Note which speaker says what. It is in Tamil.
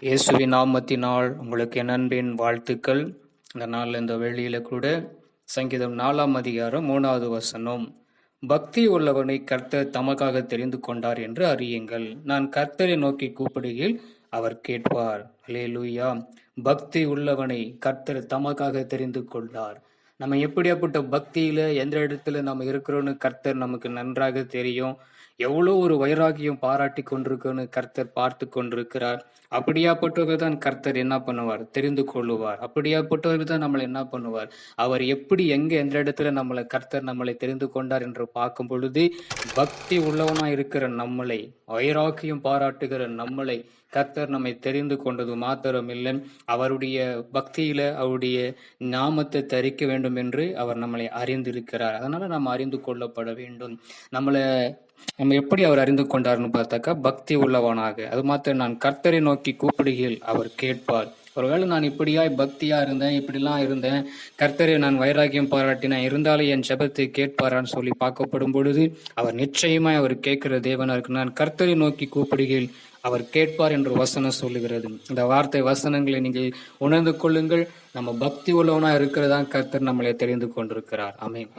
Speaker 1: இயேசுவின் நாமத்தினால் உங்களுக்கு என் அன்பின் வாழ்த்துக்கள். இந்த நாள் இந்த வெள்ளியில கூட சங்கீதம் 4ஆம் அதிகாரம் 3வது வசனம், பக்தி உள்ளவனை கர்த்தர் தமக்காக தெரிந்து கொண்டார் என்று அறியுங்கள். நான் கர்த்தரை நோக்கி கூப்பிடுகையில் அவர் கேட்பார். அல்லேலூயா. பக்தி உள்ளவனை கர்த்தர் தமக்காக தெரிந்து கொண்டார். நம்ம எப்படியாப்பட்ட பக்தியில எந்த இடத்துல நம்ம இருக்கிறோன்னு கர்த்தர் நமக்கு நன்றாக தெரியும். எவ்வளோ ஒரு வைராகியம் பாராட்டி கொண்டிருக்கோன்னு கர்த்தர் பார்த்து கொண்டிருக்கிறார். அப்படியாப்பட்டவர்கள் தான் கர்த்தர் என்ன பண்ணுவார்? தெரிந்து கொள்ளுவார். அப்படியாப்பட்டவர்கள் தான் நம்மளை என்ன பண்ணுவார்? அவர் எப்படி எந்த இடத்துல கர்த்தர் நம்மளை தெரிந்து கொண்டார் என்று பார்க்கும் பொழுது, பக்தி உள்ளவனா இருக்கிற நம்மளை, வைராக்கியம் பாராட்டுகிற நம்மளை கர்த்தர் நம்மை தெரிந்து கொண்டது மாத்திரமில்லை, அவருடைய பக்தியில அவருடைய நாமத்தை தரிக்க வேண்டும் என்று அவர் நம்மளை அறிந்திருக்கிறார். அதனால நாம் அறிந்து கொள்ளப்பட வேண்டும். நம்ம எப்படி அவர் அறிந்து கொண்டார்னு பார்த்தாக்கா, பக்தி உள்ளவனாக. அது மாத்திரம், நான் கர்த்தரை நோக்கி கூப்பிடுகையில் அவர் கேட்பார். ஒருவேளை நான் இப்படியாய் பக்தியா இருந்தேன், இப்படிலாம் இருந்தேன், கர்த்தரை நான் வைராகியம் பாராட்டினேன், இருந்தாலும் என் ஜெபத்தை கேட்பாரான்னு சொல்லி பார்க்கப்படும் பொழுது, அவர் நிச்சயமாய் அவர் கேட்கிற தேவனா இருக்கு. நான் கர்த்தரை நோக்கி கூப்பிடுகையில் அவர் கேட்பார் என்று வசனம் சொல்லுகிறது. இந்த வார்த்தை வசனங்களை நீங்கள் உணர்ந்து கொள்ளுங்கள். நம்ம பக்தி உள்ளவனா இருக்கிறதா கர்த்தர் நம்மளை தெரிந்து கொண்டிருக்கிறார். ஆமென்.